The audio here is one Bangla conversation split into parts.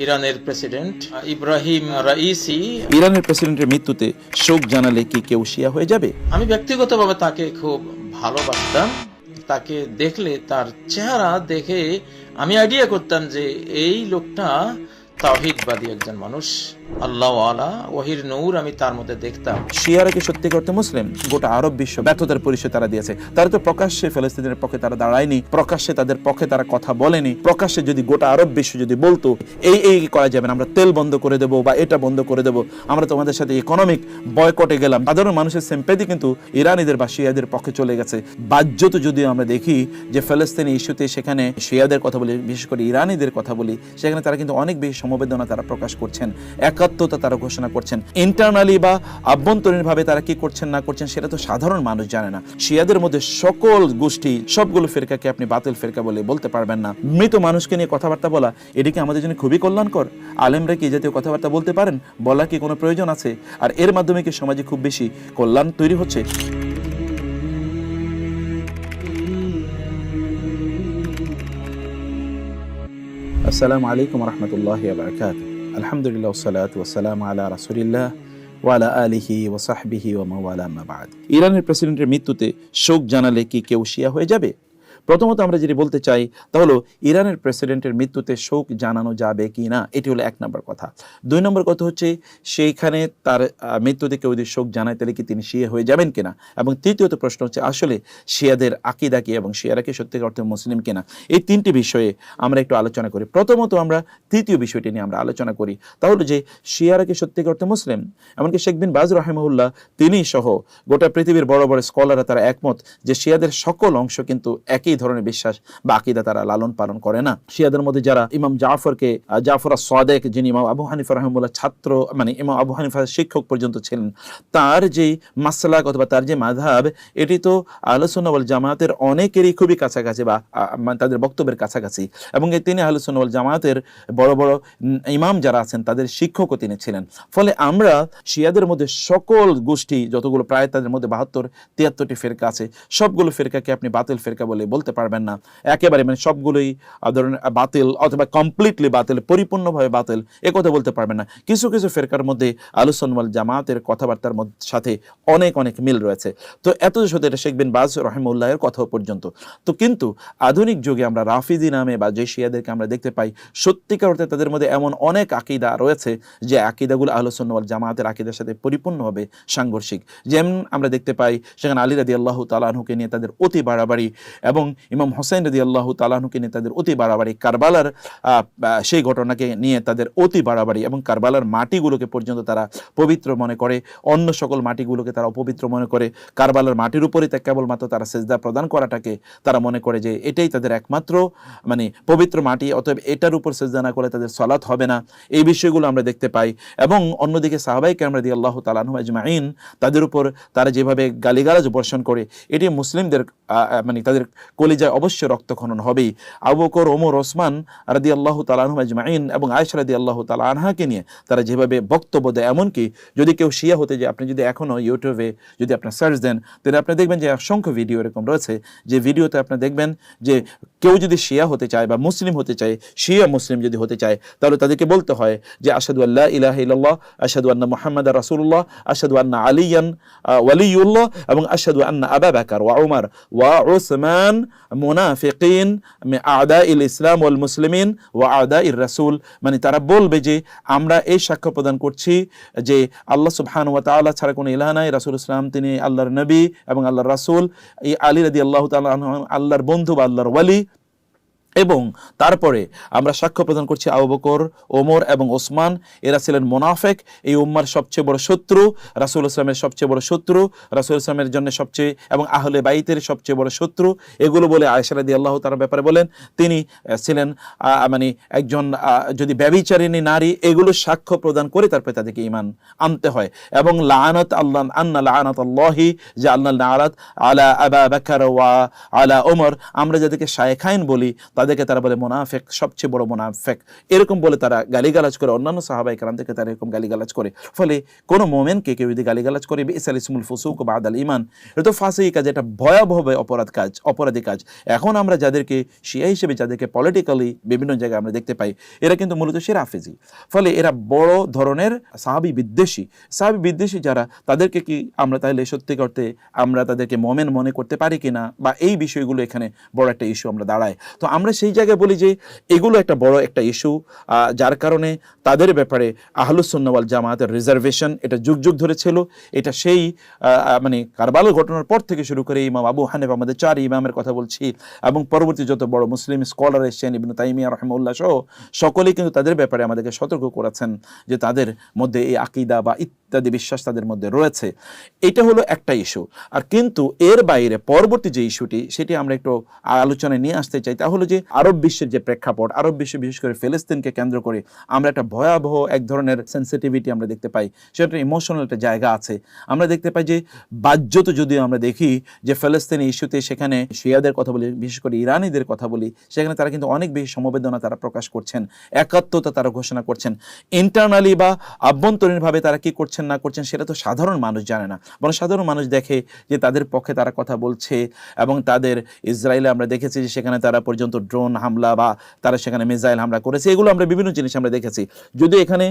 ইরানের প্রেসিডেন্ট ইব্রাহিম রাইসি ইরানের প্রেসিডেন্টের মৃত্যুতে শোক জানালে কি কেউ শিয়া হয়ে যাবে? আমি ব্যক্তিগতভাবে তাকে খুব ভালোবাসতাম। তাকে দেখলে, তার চেহারা দেখে আমি আইডিয়া করতাম যে এই লোকটা তাওহীদবাদী একজন মানুষ, আল্লাহ ওয়ালা, ওহির নূর আমি তার মধ্যে দেখতাম। শিয়ারা কি সত্যিকার অর্থে মুসলিম? গোটা আরব বিশ্ব ব্যর্থতার পরিচয় তারা দিয়েছে। তারা তো প্রকাশ্যে ফিলিস্তিনের পক্ষে তারা দাঁড়ায়নি, প্রকাশ্যে তাদের পক্ষে তারা কথা বলেনি। প্রকাশ্যে যদি গোটা আরব বিশ্ব যদি বলতো এই করা যাবে না, আমরা তেল বন্ধ করে দেবো বা এটা বন্ধ করে দেবো, আমরা তোমাদের সাথে ইকোনমিক বয়কটে গেলাম, সাধারণ মানুষের সিম্প্যাথি কিন্তু ইরানিদের বা শিয়াদের পক্ষে চলে গেছে। বাহ্যত যদিও আমরা দেখি যে ফিলিস্তিনি ইস্যুতে সেখানে শিয়াদের কথা বলি, বিশেষ করে ইরানিদের কথা বলি, সেখানে তারা কিন্তু অনেক বেশি সমবেদনা তারা প্রকাশ করছেন, একাত্মতা তারা ঘোষণা করছেন। ইন্টারনালি বা আভ্যন্তরীণভাবে তারা কি করছেন না করছেন সেটা তো সাধারণ মানুষ জানে না। শিয়াদের মধ্যে সকল গোষ্ঠী, সবগুলো ফেরকাকে আপনি বাতিল ফেরকা বলে বলতে পারবেন না। মৃত মানুষকে নিয়ে কথাবার্তা বলা এটি কি আমাদের জন্য খুবই কল্যাণকর? আলেমরা কি জাতীয় কথাবার্তা বলতে পারেন? বলা কি কোনো প্রয়োজন আছে? আর এর মাধ্যমে কি সমাজে খুব বেশি কল্যাণ তৈরি হচ্ছে? আসসালামু আলাইকুম রহমতুল্লাহি ওয়া বারাকাতুহু। আলহামদুলিল্লাহ ওয়াসসালাতু ওয়াসসালামু আলা রাসূলিল্লাহ ওয়া আলা আলিহি ওয়া সাহবিহি ওয়া মাওয়ালা, আম্মা বা'দ। ইরানের প্রেসিডেন্টের মৃত্যুতে শোক জানালে কি কেউ শিয়া হয়ে যাবে? প্রথমত আমরা যেটি বলতে চাই তা হলো ইরানের প্রেসিডেন্টের মৃত্যুতে শোক জানানো যাবে কি না, এটি হলো এক নম্বর কথা। দুই নম্বর কথা হচ্ছে সেইখানে তার মৃত্যুতে কেউ যদি শোক জানায় তাহলে কি তিনি শিয়া হয়ে যাবেন কিনা, এবং তৃতীয়ত প্রশ্ন হচ্ছে আসলে শিয়াদের আকীদা কি এবং শিয়ারা কি সত্যিকার অর্থে মুসলিম কিনা। এই তিনটি বিষয়ে আমরা একটু আলোচনা করি। প্রথমত আমরা তৃতীয় বিষয়টি নিয়ে আমরা আলোচনা করি, তাহলে যে শিয়ারা কি সত্যিকার অর্থে মুসলিম। এমনকি শেখ বিন বাজ রাহিমাহুল্লাহ তিনি সহ গোটা পৃথিবীর বড় বড় স্কলাররা তারা একমত যে শিয়াদের সকল অংশ কিন্তু একই ধরনের বিশ্বাস বা আকীদা তারা লালন পালন করে না। শিয়াদের মধ্যে যারা ইমাম জাফর আস-সাদিক, যিনি ইমাম আবু হানিফা রাহিমাহুল্লাহ ছাত্র, মানে ইমাম আবু হানিফার শিক্ষক পর্যন্ত ছিলেন, তার যে মাসলাক অথবা তার যে মাযহাব, এটি তো আহলুস সুন্নাহ ওয়াল জামাতের অনেকেরই খুবই কাছাকাছি বা তাদের বক্তব্যের কাছাকাছি, এবং তিনি আহলুস সুন্নাহ ওয়াল জামাতের বড় বড় ইমাম যারা আছেন তাদের শিক্ষকও তিনি ছিলেন। ফলে আমরা শিয়াদের মধ্যে সকল গোষ্ঠী যতগুলো, প্রায় তাদের মধ্যে 72-73টি ফেরকা আছে, সবগুলো ফেরকাকে আপনি বাতিল ফেরকা বলে বলতে পারবেন না একেবারে, মানে সবগুলোই ধরুন বাতিল অথবা কমপ্লিটলি বাতিল, পরিপূর্ণভাবে বাতিল এ কথা বলতে পারবেন না। কিছু কিছু ফেরকার মধ্যে আহলুস সুন্নাহ ওয়াল জামাতের কথাবার্তার সাথে অনেক অনেক মিল রয়েছে। তো এত সাথে এটা শেখ বিন বাজ রাহিমাহুল্লাহের কথা পর্যন্ত। তো কিন্তু আধুনিক যুগে আমরা রাফিজি নামে বা যে শিয়াদেরকে আমরা দেখতে পাই, সত্যিকার অর্থে তাদের মধ্যে এমন অনেক আকীদা রয়েছে যে আকীদাগুলো আহলুস সুন্নাহ ওয়াল জামাতের আকীদার সাথে পরিপূর্ণভাবে সাংঘর্ষিক। যেমন আমরা দেখতে পাই সেখানে আলী রাদিয়াল্লাহু তাআলা আনহুকে নিয়ে তাদের অতি বাড়াবাড়ি, এবং ইমাম হোসেন রাদিয়াল্লাহু তাআলা আনহুকে নিয়ে তাদের অতি বাড়াবাড়ি, কারবালার সেই ঘটনাকে নিয়ে তাদের অতি বাড়াবাড়ি, এবং কারবালার মাটিগুলোকে পর্যন্ত তারা পবিত্র মনে করে, অন্য সকল মাটিগুলোকে তারা অপবিত্র মনে করে। কারবালার মাটির উপরেই কেবলমাত্র তারা সেজদা প্রদান করাটাকে তারা মনে করে যে এটাই তাদের একমাত্র মানে পবিত্র মাটি, অতএব এটার উপর সেজদা না করলে তাদের সালাত হবে না। এই বিষয়গুলো আমরা দেখতে পাই। এবং অন্যদিকে সাহাবায়ে কেরাম রাদিয়াল্লাহু তাআলা আনহুম আজমাইন, তাদের উপর তারা যেভাবে গালিগালাজ বর্ষণ করে, এটি মুসলিমদের মানে তাদের কলিজায় অবশ্যই রক্তক্ষরণ হবেই। আবু বকর, ওমর, ওসমান রাদিয়াল্লাহু তাআলা আনহুম আজমাইন এবং আয়েশা রাদিয়াল্লাহু তাআলা আনহাকে নিয়ে তারা যেভাবে বক্তব্য দেয়, এমনকি যদি কেউ শিয়া হতে যায়, আপনি যদি এখনো ইউটিউবে যদি আপনি সার্চ দেন তাহলে আপনি দেখবেন যে অসংখ্য ভিডিও এরকম রয়েছে, যে ভিডিওতে আপনি দেখবেন যে কেউ যদি শিয়া হতে চায় বা মুসলিম হতে চায়, শিয়া মুসলিম যদি হতে চায়, তাহলে তাদেরকে বলতে হয় যে আশহাদু আল্লা ইলাহা ইল্লাল্লাহ, আশহাদু আন্না মুহাম্মাদার রাসূলুল্লাহ, আশহাদু আন্না আলিয়ান ওয়ালিয়ুল্লাহ, এবং আশহাদু আন্না আবু বকর ওয়া উমর ওয়া উসমান মুনাফিকিন মিন আদাইল ইসলাম ওয়াল মুসলিমিন ওয়া আদাইর রাসূল। মানে তারা বলবে যে আমরা এই সাক্ষ্য প্রদান করছি যে আল্লাহ সুবহানাহু ওয়া তাআলা ছাড়া কোনো ইলাহ নাই, রাসূল ইসলাম তিনি আল্লাহর নবী এবং আল্লাহর রাসূল, এই আলী রাদিয়াল্লাহু তাআলা আনহু আল্লাহর বন্ধু বা আল্লাহর ওয়ালি, এবং তারপরে আমরা সাক্ষ্য প্রদান করছি আবু বকর, ওমর এবং ওসমান এরা ছিলেন মুনাফিক, এই উম্মার সবচেয়ে বড় শত্রু, রাসূল ইসলামের সবচেয়ে বড় শত্রু, রাসূল ইসলামের জন্য সবচেয়ে এবং আহলে বাইতের সবচেয়ে বড় শত্রু। এগুলো বলে আয়েশা রাদিয়াল্লাহু তাআলার ব্যাপারে বলেন তিনি ছিলেন মানে একজন যদি ব্যভিচারিণী নারী, এগুলো সাক্ষ্য প্রদান করে তারপরে তাদেরকে ঈমান আনতে হয়। এবং লাআনাত আল্লাহ আন্না লাআনাতাল্লাহি, যে আল্লাহর লাআনাত আলা আবু বকর ওয়া আলা ওমর, আমরা যাদেরকে শায়খাইন বলি তাদেরকে তারা বলে মুনাফিক, সবচেয়ে বড় মুনাফিক, এরকম বলে তারা গালিগালাজ করে, অন্যান্য সাহাবায়ে কেরামদেরকে তারা এরকম গালিগালাজ করে। ফলে কোনো মুমিনকে কেউ যদি গালিগালাজ করে, বিইসাল ইসমুল ফুসুক বাদাল ঈমান, এটা তো ফাসিক কাজ, এটা ভয়াবহ অপরাধী কাজ। এখন আমরা যাদেরকে শিয়া হিসেবে যাদেরকে পলিটিক্যালি বিভিন্ন জায়গায় আমরা দেখতে পাই, এরা কিন্তু মূলত রাফেজি। ফলে এরা বড় ধরনের সাহাবী বিদ্বেষী যারা, তাদেরকে কি আমরা তাহলে সত্যি করতে আমরা তাদেরকে মুমিন মনে করতে পারি কিনা, বা এই বিষয়গুলো এখানে বড় একটা ইস্যু আমরা দাঁড়ায়। তো আমরা সেই জায়গায় বলি যে এগুলো একটা বড় একটা ইস্যু, যার কারণে তাদের ব্যাপারে আহলুস সুন্নাহ ওয়াল জামাতের রিজার্ভেশন এটা যুগ যুগ ধরে ছিল। এটা সেই মানে কারবালার ঘটনার পর থেকে শুরু করে ইমাম আবু হানিফা, আমাদের 4 ইমামের কথা বলছি, এবং পরবর্তী যত বড় মুসলিম স্কলার এসেছেন, ইবনে তাইমিয়া রাহিমাহুল্লাহ সহ সকলেই কিন্তু তাদের ব্যাপারে আমাদেরকে সতর্ক করেছেন যে তাদের মধ্যে এই আকীদা বা ইত্যাদি বিশ্বাস তাদের মধ্যে রয়েছে। এটা হলো একটা ইস্যু। আর কিন্তু এর বাইরে পরবর্তী যে ইস্যুটি, সেটি আমরা একটু আলোচনায় নিয়ে আসতে চাই। তা হলো যে আরব বিশ্বের যে প্রেক্ষাপট, আরব বিশ্ব বিশেষ করে ফিলিস্তিনকে কেন্দ্র করে আমরা একটা ভয়াবহ এক ধরনের সেন্সিটিভিটি আমরা দেখতে পাই, সেটা ইমোশনাল একটা জায়গা আছে। আমরা দেখতে পাই যে বাহ্যত যদিও আমরা দেখি যে ফিলিস্তিনি ইস্যুতে সেখানে শিয়াদের কথা বলি, বিশেষ করে ইরানিদের কথা বলি, সেখানে তারা কিন্তু অনেক বেশি সমবেদনা তারা প্রকাশ করছেন, একাত্মতা তারা ঘোষণা করছেন। ইন্টারনালি বা আভ্যন্তরীণভাবে তারা কি করছেন না করছেন সেটা তো সাধারণ মানুষ জানে না, বরং সাধারণ মানুষ দেখে যে তাদের পক্ষে তারা কথা বলছে। এবং তাদের ইসরায়েলে আমরা দেখেছি যে সেখানে তারা পর্যন্ত ড্রোন হামলা বা তারা সেখানে মিসাইল হামলা করেছে, এগুলো আমরা বিভিন্ন জিনিস আমরা দেখেছি। যদিও এখানে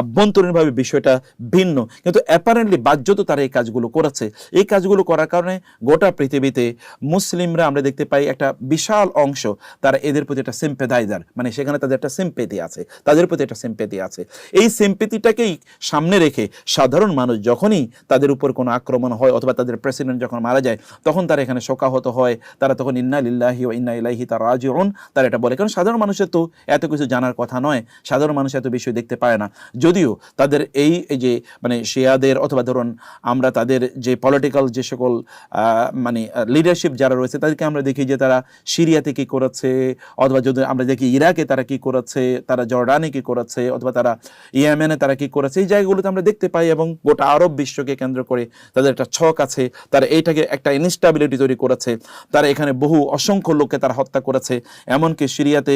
আভ্যন্তরীণভাবে বিষয়টা ভিন্ন, কিন্তু অ্যাপারেন্টলি বাহ্যত তারা এই কাজগুলো করেছে। এই কাজগুলো করার কারণে গোটা পৃথিবীতে মুসলিমরা আমরা দেখতে পাই একটা বিশাল অংশ তারা এদের প্রতি একটা সিম্পেথাইজার, মানে সেখানে তাদের একটা সিম্পেথি আছে, তাদের প্রতি একটা সিম্পেথি আছে। এই সিম্পেথিটাকেই সামনে রেখে সাধারণ মানুষ যখনই তাদের উপর কোনো আক্রমণ হয় অথবা তাদের প্রেসিডেন্ট যখন মারা যায়, তখন তারা এখানে শোকাহত হয়, তারা তখন ইন্না লিল্লাহি ওয়া ইন্না ইলাইহি রাজিউন তারা এটা বলে। কারণ সাধারণ মানুষের তো এত কিছু জানার কথা নয়, সাধারণ মানুষ এত বিষয় দেখতে পায় না। যদিও তাদের এই যে মানে শিয়াদের অথবা ধরুন আমরা তাদের যে পলিটিক্যাল যে সকল মানে লিডারশিপ যারা রয়েছে, তাদেরকে আমরা দেখি যে তারা সিরিয়াতে কি করেছে, অথবা যদি আমরা দেখি ইরাকে তারা কি করেছে, তারা জর্ডানে কি করেছে, অথবা তারা ইয়েমেনে তারা কি করেছে, এই জায়গাগুলোতে আমরা দেখতে পাই। এবং গোটা আরব বিশ্বকে কেন্দ্র করে তাদের একটা ছক আছে, তারা এইটাকে একটা ইনস্টেবিলিটি তৈরি করেছে। তারা এখানে বহু অসংখ্য লোককে তারা হত্যা করেছে, এমনকি সিরিয়াতে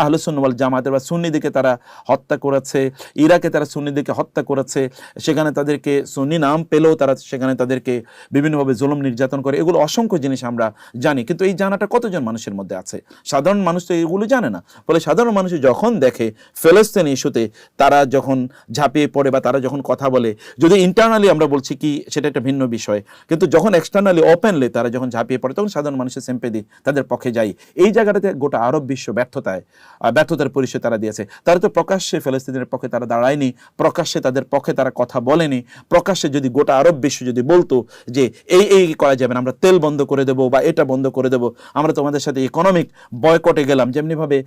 আহলুস সুন্নাহ ওয়াল জামাতের বা সুন্নিদেরকে তারা হত্যা করেছে, ইরাকে তারা সুন্নিদেরকে হত্যা করেছে, সেখানে তাদেরকে সুন্নি নাম পেলেও তারা সেখানে তাদেরকে বিভিন্নভাবে জুলুম নির্যাতন করে। এগুলো অসংখ্য জিনিস আমরা জানি, কিন্তু এই জানাটা কতজন মানুষের মধ্যে আছে? সাধারণ মানুষ তো এগুলো জানে না। ফলে সাধারণ মানুষ যখন দেখে ফিলিস্তিন ইস্যুতে তারা যখন ঝাঁপিয়ে পড়ে বা তারা যখন কথা বলে, যদি ইন্টারনালি আমরা বলছি কি সেটা একটা ভিন্ন বিষয়, কিন্তু যখন এক্সটার্নালি ওপেনলি তারা যখন ঝাঁপিয়ে পড়ে, তখন সাধারণ মানুষের সিম্পেথি তাদের পক্ষে যায়। এই জায়গাটাতে গোটা আরব বিশ্ব ব্যর্থতার পরিচয় তারা দিয়েছে। তারা তো প্রকাশ্যে ফিলিস্তিনের পক্ষে তারা দাঁড়ায়নি, প্রকাশ্যে তাদের পক্ষে তারা কথা বলেনি। প্রকাশ্যে যদি গোটা আরব বিশ্ব যদি বলতো যে এই করা যাবে না, আমরা তেল বন্ধ করে দেবো বা এটা বন্ধ করে দেবো, আমরা তোমাদের সাথে ইকোনমিক বয়কটে গেলাম, যেমনিভাবে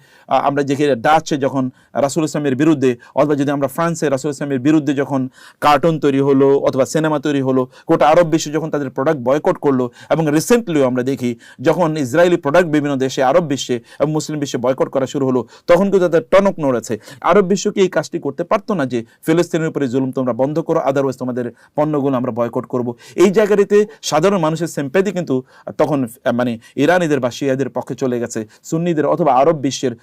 আমরা দেখি ডাচে যখন রাসূল ইসলামের বিরুদ্ধে, অথবা যদি আমরা ফ্রান্সে রাসূল ইসলামের বিরুদ্ধে যখন কার্টুন তৈরি হলো অথবা সিনেমা তৈরি হলো, গোটা আরব বিশ্ব যখন তাদের প্রোডাক্ট বয়কট করলো, এবং রিসেন্টলিও আমরা দেখি যখন ইসরায়েলি প্রোডাক্ট বিভিন্ন দেশে আরব বিশ্বে এবং মুসলিম বিশ্বে বয়কট করা শুরু হলো, তখন কিন্তু তাদের টনক নড়েছে। আরব বিশ্বকে এই কাজটি করতে পারতো না যে ফিলিস্তিনের উপরে জুলুম তোমরা বন্ধ করো, আদারওয়াইজ তোমাদের পণ্যগুলো আমরা বয়কট করব। এই জায়গাটিতে সাধারণ মানুষের সিম্প্যাথি কিন্তু তখন মানে ইরানিদের বা শিয়াদের পক্ষে চলে গেছে, সুন্নিদের অথবা আরব বিশ্বের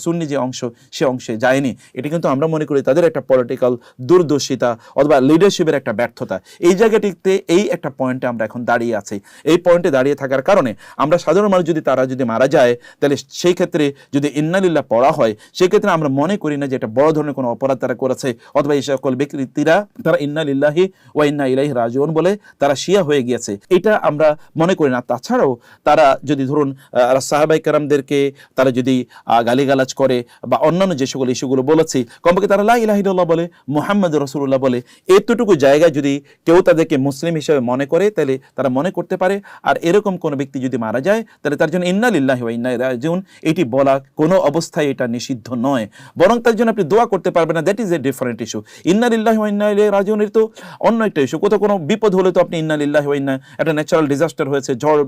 সুন্নি যে অংশ সে অংশে যায়নি। এটি কিন্তু আমরা মনে করি তাদের একটা পলিটিক্যাল দূরদর্শিতা অথবা লিডারশিপের একটা ব্যর্থতা। এই জায়গাটিতে এই একটা পয়েন্টে আমরা এখন দাঁড়িয়ে আছি। এই পয়েন্টে দাঁড়িয়ে থাকার কারণে আমরা সাধারণ মানুষ যদি তারা যদি মারা যায়, তাহলে সেই ক্ষেত্রে যদি ইন্না লিল্লাহ পড়া হয়, সেই ক্ষেত্রে আমরা মনে করি না যে এটা বড় ধরনের কোনো অপরাধ তারা করেছে, অথবা এই সকল ব্যক্তিরা তারা ইন্না লিল্লাহি ওয়া ইন্না ইলাইহি রাজিউন বলে তারা শিয়া হয়ে গিয়েছে, এটা আমরা মনে করি না। তাছাড়াও তারা যদি ধরুন সাহাবায়ে কেরামদেরকে তারা যদি গালিগালাজ করে বা অন্যান্য যে সকল ইস্যুগুলো বলেছি, কমপক্ষে তারা লা ইলাহা ইল্লাল্লাহ বলে, মুহাম্মদুর রাসূলুল্লাহ বলে, এতটুকু জায়গায় যদি কেউ তাদেরকে মুসলিম হিসেবে মনে করে, তাহলে তারা মনে করতে পারে। আর এরকম কোনো ব্যক্তি যদি মারা যায়, তাহলে তার জন্য ইন্না লিল্লাহি ওয়া ইন্না ইলাইহি রাজিউন এটি বলা কোনো অবস্থায় এটা নিষিদ্ধ নয়, বরং তার জন্য আপনি দোয়া করতে পারবেন না। That is a different issue. ইন্না লিল্লাহি ওয়া ইন্না ইলাইহি রাজিউন এর তো অন্য একটা ইস্যু। কোনো বিপদ হলে তো আপনি ইন্না লিল্লাহি ওয়া ইন্না, একটা ন্যাচারাল ডিজাস্টার হয়েছে, ঝড়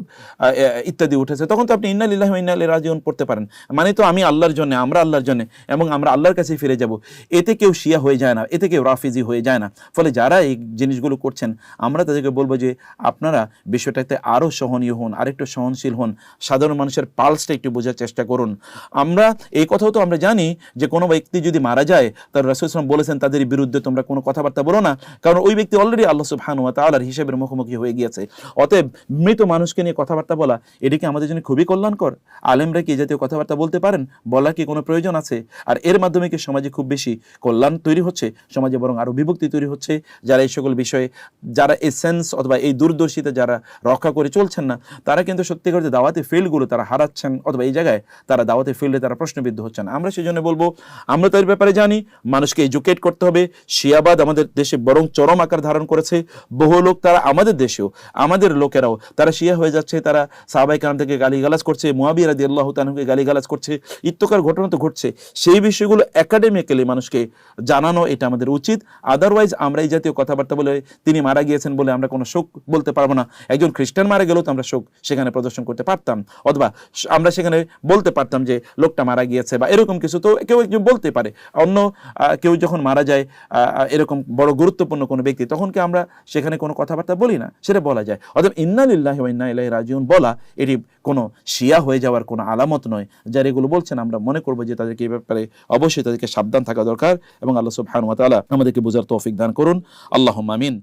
ইত্যাদি উঠেছে, তখন তো আপনি ইন্না লিল্লাহি ওয়া ইন্না ইলাইহি রাজিউন পড়তে পারেন। মানে তো আমি আল্লাহর জন্য, আমরা আল্লাহর জন্য এবং আমরা আল্লাহর কাছে ফিরে যাব। এতে কেউ শিয়া হয়ে যায় না, এতে কেউ রাফিজি হয়ে যায় না। ফলে যারা এই জিনিসগুলো করছেন, আমরা তাদেরকে বলবো যে আপনারা বিষয়টাতে আরও সহনীয় হন, আরেকটু সহনশীল হন। সাধারণ মানুষের মানুষের পালসটা একটু বোঝার চেষ্টা করুন। আমরা এই কথাও তো আমরা জানি যে কোনো ব্যক্তি যদি মারা যায়, তার রাসূল সাল্লাল্লাহু আলাইহি ওয়াসাল্লাম বলেছেন তাদের বিরুদ্ধে তোমরা কোনো কথাবার্তা বলো না, কারণ ওই ব্যক্তি অলরেডি আল্লাহ সুবহানাহু ওয়া তাআলার হিসাবের মুখোমুখি হয়ে গিয়েছে। অতএব মৃত মানুষকে নিয়ে কথাবার্তা বলা এটা কি আমাদের জন্য খুবই কল্যাণকর? আলেমরা কি এই জাতীয় কথাবার্তা বলতে পারেন? বলার কি কোনো প্রয়োজন আছে? আর এর মাধ্যমে কি সমাজে খুব বেশি কল্যাণ তৈরি হচ্ছে? সমাজে বরং আরো বিভক্তি তৈরি হচ্ছে। যারা এই সকল বিষয়ে, যারা এই সেন্স অথবা এই দূরদর্শিতা যারা রক্ষা করে চলছেন না, তারা কিন্তু সত্যিকার যে দাওয়াতি ফিল্ডগুলো তারা হারাচ্ছেন, অথবা এই জায়গায় তারা দাওয়াতি ফিল্ডে তারা প্রশ্নবিদ্ধ হচ্ছেন। আমরা সেই জন্য বলবো, আমরা তাদের ব্যাপারে জানি, মানুষকে এডুকেট করতে হবে। শিয়াবাদ আমাদের দেশে বরং চরম আকার ধারণ করেছে। বহু লোক তারা আমাদের দেশেও, আমাদের লোকেরাও তারা শিয়া হয়ে যাচ্ছে, তারা সাহাবায়ে কেরাম থেকে গালিগালাজ করছে, মুয়াবিয়া রাদিয়াল্লাহু তাআলাকে গালিগালাজ করছে, ইত্যকার ঘটনা তো ঘটছে। সেই বিষয়গুলো একাডেমিক্যালি মানুষকে জানানো এটা আমাদের উচিত। আদারওয়াইজ আমরা এই জাতীয় কথাবার্তা বলে তিনি মারা গিয়েছেন বলে আমরা কোনো শোক বলতে পারবো না। একজন খ্রিস্টান মারা গেলেও তো আমরা শোক সেখানে প্রদর্শন করতে পারতাম, অথবা আমরা সেখানে বলতে পারতাম যে লোকটা মারা গিয়েছে বা এরকম কিছু, তো কেউ একজন বলতে পারে। অন্য কেউ যখন মারা যায় এরকম বড় গুরুত্বপূর্ণ কোনো ব্যক্তি, তখন কি আমরা সেখানে কোনো কথাবার্তা বলি না? সেটা বলা যায়। অতএব ইন্না লিল্লাহি ওয়া ইন্না ইলাইহি রাজিউন বলা এটি কোনো শিয়া হয়ে যাওয়ার কোনো আলামত নয়। যারা এগুলো বলছেন আমরা মনে করবো যে তাদেরকে এই ব্যাপারে অবশ্যই তাদেরকে সাবধান থাকা দরকার, এবং আল্লাহ সুবহানাহু ওয়া তাআলা আমাদেরকে বুঝার তৌফিক দান করুন। আল্লাহুম্মা আমিন।